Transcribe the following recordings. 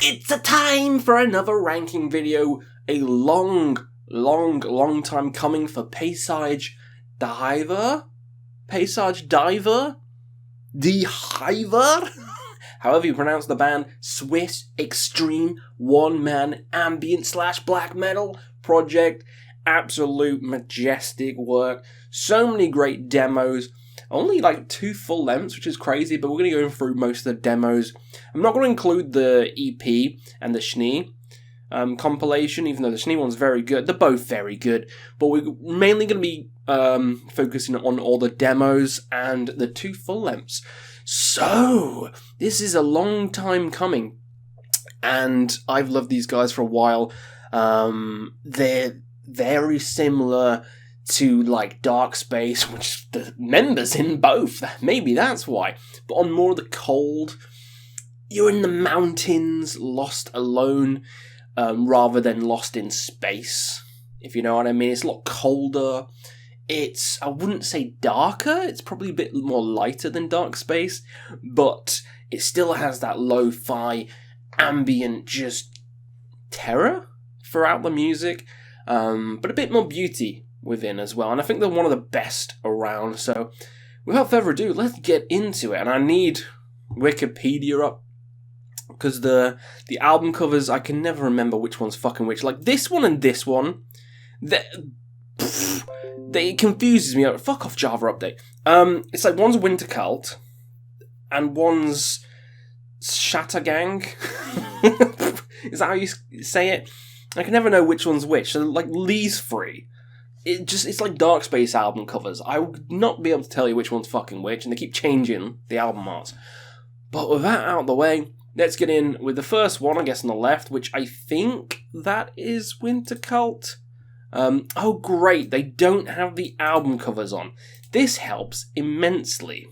It's a time for another ranking video. A long time coming for Paysage Diver? Paysage Diver? Diver? However you pronounce the band, Swiss extreme one-man ambient / black metal project. Absolute majestic work. So many great demos. Only like 2 full lengths, which is crazy, but we're going to go through most of the demos. I'm not going to include the EP and the Schnee compilation, even though the Schnee one's very good. They're both very good, but we're mainly going to be focusing on all the demos and the 2 full lengths. So, this is a long time coming, and I've loved these guys for a while. They're very similar to like Dark Space, which the members in both, maybe that's why, but on more of the cold, you're in the mountains, lost alone, rather than lost in space, if you know what I mean. It's a lot colder. I wouldn't say darker, it's probably a bit more lighter than Dark Space, but it still has that lo-fi, ambient, just terror throughout the music, but a bit more beauty within as well, and I think they're one of the best around. So without further ado, let's get into it. And I need Wikipedia up, because the album covers, I can never remember which one's fucking which. Like this one and this one, it confuses me. Fuck off, Java update. It's like one's Winter Cult and one's Shattergang. Is that how you say it? I can never know which one's which. So like these 3, it's like Dark Space album covers. I would not be able to tell you which one's fucking which, and they keep changing the album arts. But with that out of the way, let's get in with the first one, I guess, on the left, which I think that is Winter Cult. Oh great, they don't have the album covers on. This helps immensely.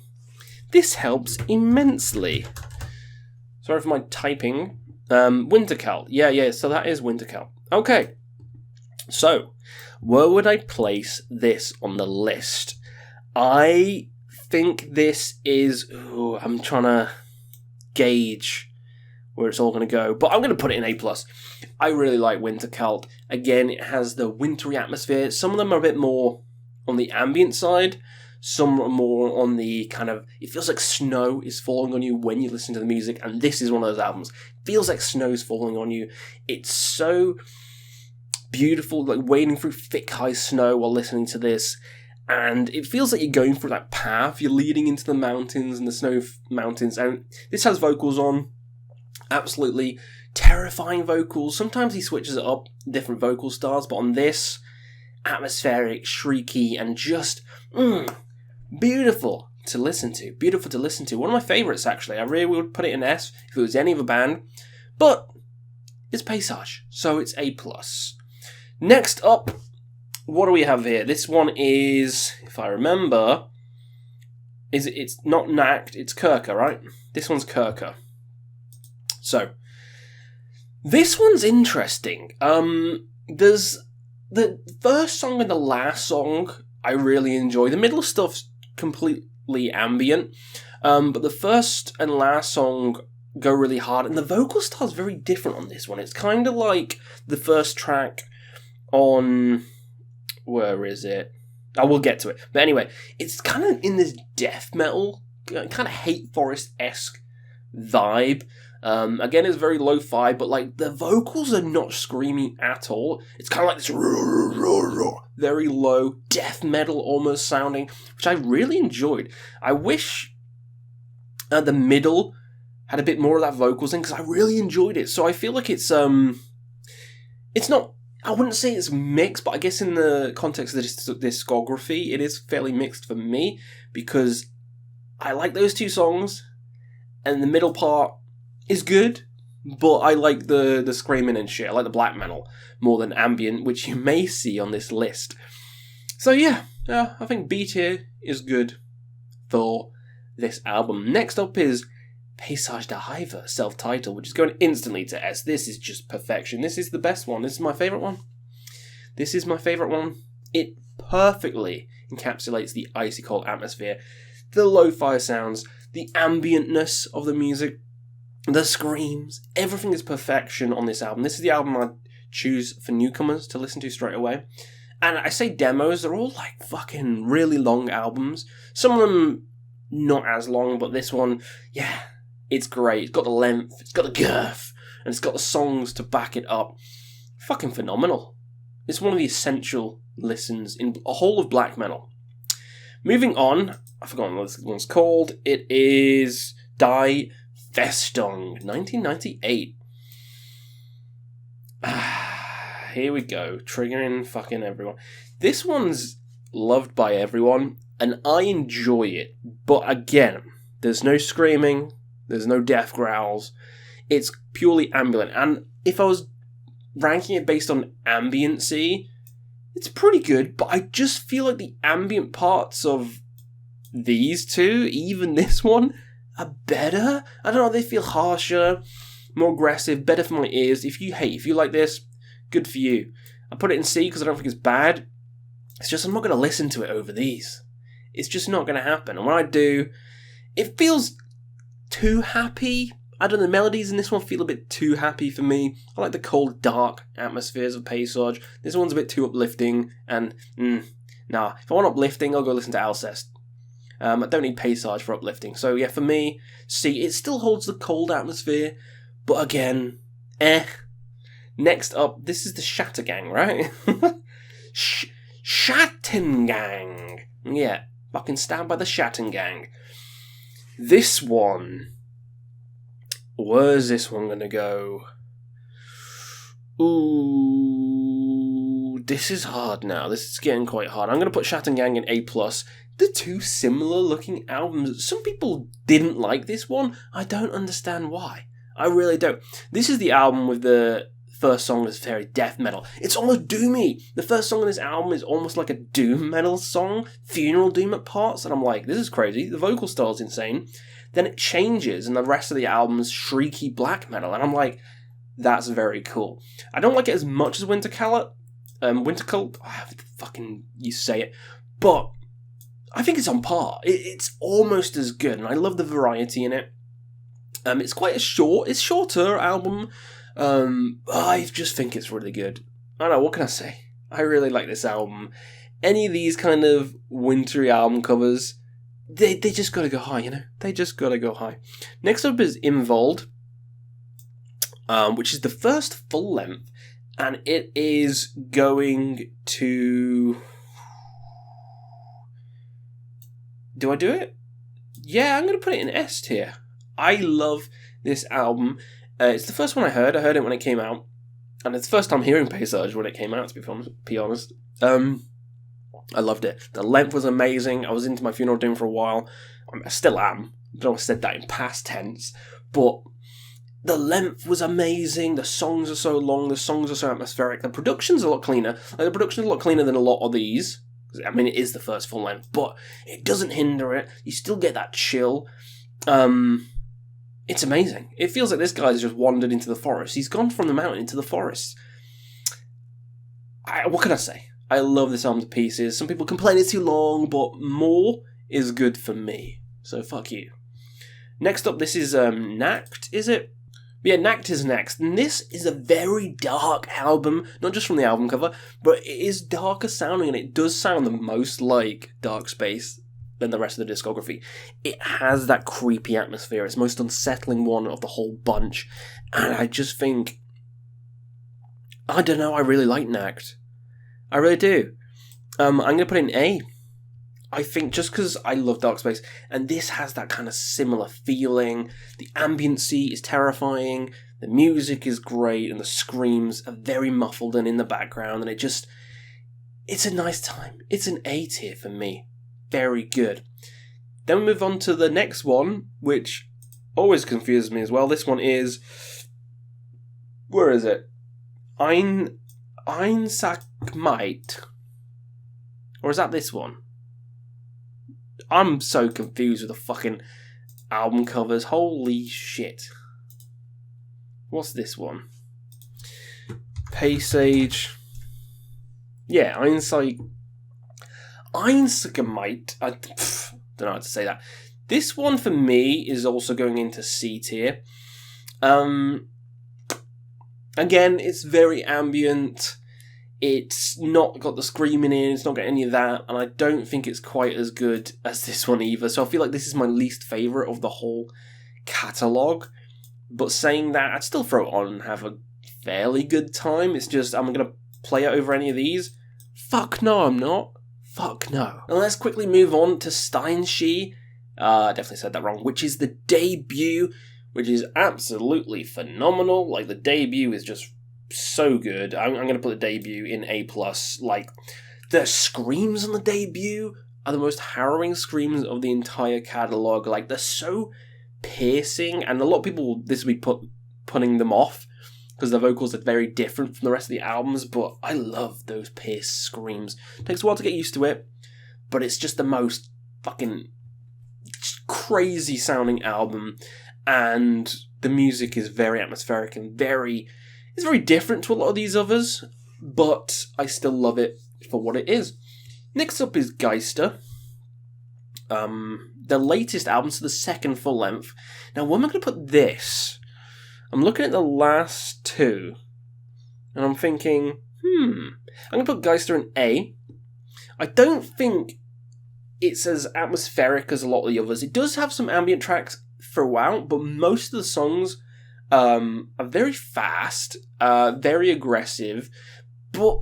Sorry for my typing. Winter Cult. Yeah, so that is Winter Cult. Okay. So, where would I place this on the list? I think this is... I'm trying to gauge where it's all going to go, but I'm going to put it in A+. I really like Winter Cult. Again, it has the wintry atmosphere. Some of them are a bit more on the ambient side. Some are more on the kind of... It feels like snow is falling on you when you listen to the music, and this is one of those albums. It feels like snow's falling on you. It's so beautiful, like wading through thick, high snow while listening to this, and it feels like you're going through that path. You're leading into the mountains and the snow mountains, and this has vocals on. Absolutely terrifying vocals. Sometimes he switches it up, different vocal styles, but on this, atmospheric, shrieky, and just beautiful to listen to. One of my favourites, actually. I really would put it in S if it was any other band, but it's Paysage, so it's A+. Next up, what do we have here? This one is, if I remember, it's not Nacht, it's Kirka, right? This one's Kirka. So, this one's interesting. There's the first song and the last song I really enjoy. The middle stuff's completely ambient, but the first and last song go really hard, and the vocal style's very different on this one. It's kind of like the first track on... Where is it? I will get to it. But anyway, it's kind of in this death metal, kind of Hate Forest-esque vibe. Again, it's very lo-fi, but like the vocals are not screaming at all. It's kind of like this very low death metal almost sounding, which I really enjoyed. I wish the middle had a bit more of that vocals in, because I really enjoyed it. So I feel like it's not... I wouldn't say it's mixed, but I guess in the context of the discography, it is fairly mixed for me, because I like those 2 songs, and the middle part is good, but I like the screaming and shit. I like the black metal more than ambient, which you may see on this list. So yeah, I think B tier is good for this album. Next up is Paysage Diver, self-titled, which is going instantly to S. This is just perfection. This is the best one. This is my favourite one. It perfectly encapsulates the icy cold atmosphere, the lo-fi sounds, the ambientness of the music. The screams, everything is perfection on this album. This is the album I choose for newcomers to listen to straight away. And I say demos, they're all like fucking really long albums. Some of them not as long, but this one, yeah, it's great. It's got the length, it's got the girth, and it's got the songs to back it up. Fucking phenomenal. It's one of the essential listens in a whole of black metal. Moving on, I've forgotten what this one's called. It is Die Festung, 1998. Here we go, triggering fucking everyone. This one's loved by everyone, and I enjoy it. But again, there's no screaming, there's no death growls. It's purely ambient. And if I was ranking it based on ambiency, it's pretty good, but I just feel like the ambient parts of these two, even this one, are better. I don't know, they feel harsher, more aggressive, better for my ears. If you like this, good for you. I put it in C because I don't think it's bad. It's just I'm not going to listen to it over these. It's just not going to happen. And when I do, it feels too happy. I don't know, the melodies in this one feel a bit too happy for me. I like the cold, dark atmospheres of Paysage. This one's a bit too uplifting, and nah. If I want uplifting, I'll go listen to Alcest. I don't need Paysage for uplifting. So yeah, for me, C. It still holds the cold atmosphere, but again, Next up, this is the Shattergang, right? Shattergang. Yeah, fucking Stand by the Shattergang. This one. Where's this one gonna go? Ooh, this is hard now. This is getting quite hard. I'm gonna put Shattergang in A+. They're two similar looking albums. Some people didn't like this one. I don't understand why. I really don't. This is the album with the first song is very death metal. It's almost doomy. The first song on this album is almost like a doom metal song, funeral doom at parts, and I'm like, this is crazy. The vocal style's insane. Then it changes, and the rest of the album's shrieky black metal, and I'm like, that's very cool. I don't like it as much as Wintercult, however fucking you say it, but I think it's on par. It's almost as good, and I love the variety in it. It's quite a shorter album. I just think it's really good. I don't know, what can I say? I really like this album. Any of these kind of wintry album covers, they just gotta go high, you know? They just gotta go high. Next up is Invold, which is the first full length, and it is going to... Do I do it? Yeah, I'm gonna put it in S tier. I love this album. It's the first one I heard. I heard it when it came out. And it's the first time hearing Paysage when it came out, to be honest. I loved it. The length was amazing. I was into my funeral doom for a while. I still am. I don't know if I said that in past tense. But the length was amazing. The songs are so long. The songs are so atmospheric. The production's a lot cleaner. The production's a lot cleaner than a lot of these. I mean, it is the first full length. But it doesn't hinder it. You still get that chill. It's amazing. It feels like this guy's just wandered into the forest. He's gone from the mountain into the forest. What can I say? I love this album to pieces. Some people complain it's too long, but more is good for me. So fuck you. Next up, this is Nacht, is it? Yeah, Nacht is next. And this is a very dark album. Not just from the album cover, but it is darker sounding, and it does sound the most like Dark Space than the rest of the discography. It has that creepy atmosphere. It's the most unsettling one of the whole bunch. And I just think... I don't know, I really like Nacht. I really do. I'm going to put it in A. I think just because I love Dark Space, and this has that kind of similar feeling. The ambiency is terrifying, the music is great, and the screams are very muffled and in the background, and it's a nice time. It's an A tier for me. Very good. Then we move on to the next one, which always confuses me as well. This one is... Where is it? Einsackmight. Or is that this one? I'm so confused with the fucking album covers. Holy shit. What's this one? Paysage. Yeah, Einsackmight. I don't know how to say that. This one for me is also going into C tier. Again, it's very ambient. It's not got the screaming in, it's not got any of that, and I don't think it's quite as good as this one either, so I feel like this is my least favourite of the whole catalogue. But saying that, I'd still throw it on and have a fairly good time. It's just, am I going to play it over any of these? Fuck no, I'm not. Fuck no. And let's quickly move on to Steinschi. I definitely said that wrong. Which is the debut, which is absolutely phenomenal. Like, the debut is just so good. I'm going to put the debut in A+. Like, the screams on the debut are the most harrowing screams of the entire catalogue. Like, they're so piercing, and a lot of people, this will be putting them off because the vocals are very different from the rest of the albums, but I love those pierced screams. It takes a while to get used to it, but it's just the most fucking crazy sounding album, and the music is very atmospheric and it's very different to a lot of these others, but I still love it for what it is. Next up is Geister. The latest album, so the second full length. Now, where am I going to put this? I'm looking at the last two, and I'm thinking, I'm going to put Geister in A. I don't think it's as atmospheric as a lot of the others. It does have some ambient tracks throughout, but most of the songs are very fast, very aggressive, but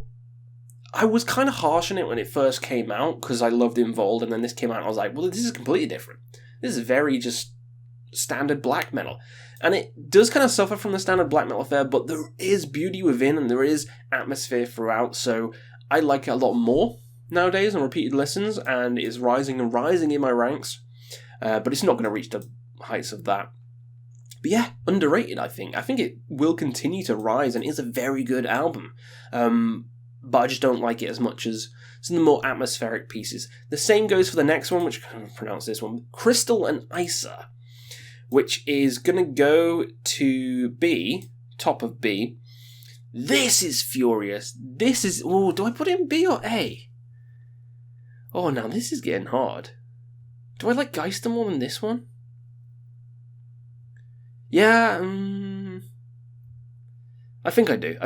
I was kind of harsh on it when it first came out, because I loved Invold, and then this came out and I was like, well, this is completely different. This is very just standard black metal. And it does kind of suffer from the standard black metal affair, but there is beauty within, and there is atmosphere throughout, so I like it a lot more nowadays on repeated listens, and it's rising and rising in my ranks, but it's not going to reach the heights of that. But yeah, underrated, I think. I think it will continue to rise, and is a very good album. But I just don't like it as much as some of the more atmospheric pieces. The same goes for the next one, which I can't pronounce this one, Crystal and Isa, which is going to go to B, top of B. This is furious. This is... Oh, do I put it in B or A? Oh, now this is getting hard. Do I like Geister more than this one? Yeah, I think I do.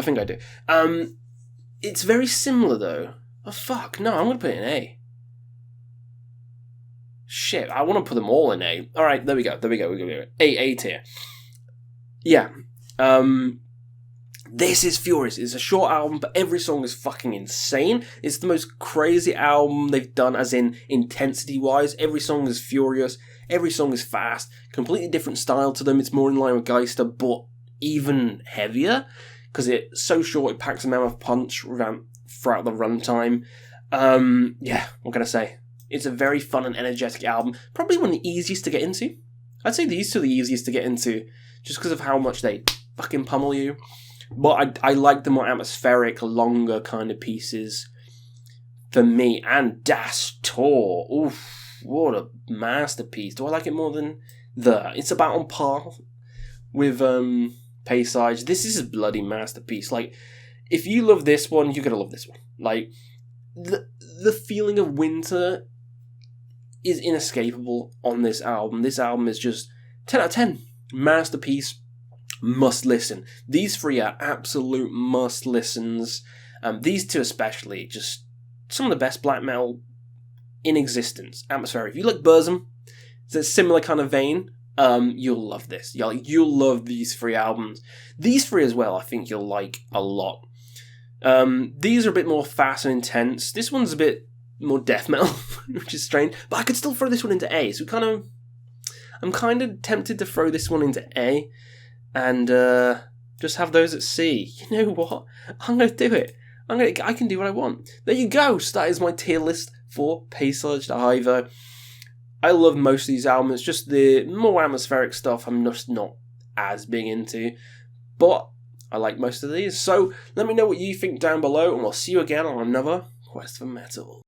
It's very similar, though. Oh, fuck. No, I'm going to put it in A. Shit, I want to put them all in A. Alright, there we go. A tier. Yeah. This is furious. It's a short album, but every song is fucking insane. It's the most crazy album they've done, as in intensity-wise. Every song is furious. Every song is fast. Completely different style to them. It's more in line with Geister, but even heavier, because it's so short, it packs a mammoth punch throughout the runtime. Yeah, what can I say? It's a very fun and energetic album. Probably one of the easiest to get into. I'd say these two are the easiest to get into, just because of how much they fucking pummel you. But I like the more atmospheric, longer kind of pieces for me. And Das Tor. Oof, what a masterpiece. Do I like it more than It's about on par with Paysage. This is a bloody masterpiece. Like, if you love this one, you're going to love this one. Like, the feeling of winter is inescapable on this album. This album is just 10 out of 10. Masterpiece. Must listen. These three are absolute must listens. These two especially, just some of the best black metal in existence. Atmospheric. If you like Burzum, it's a similar kind of vein. You'll love this. You'll love these three albums. These three as well, I think you'll like a lot. These are a bit more fast and intense. This one's a bit more death metal, which is strange. But I could still throw this one into A. So I'm kind of tempted to throw this one into A and just have those at C. You know what? I'm going to do it. I can do what I want. There you go. So that is my tier list for Paysage Gyer. I love most of these albums. Just the more atmospheric stuff I'm just not as big into. But I like most of these. So let me know what you think down below, and we'll see you again on another Quest for Metal.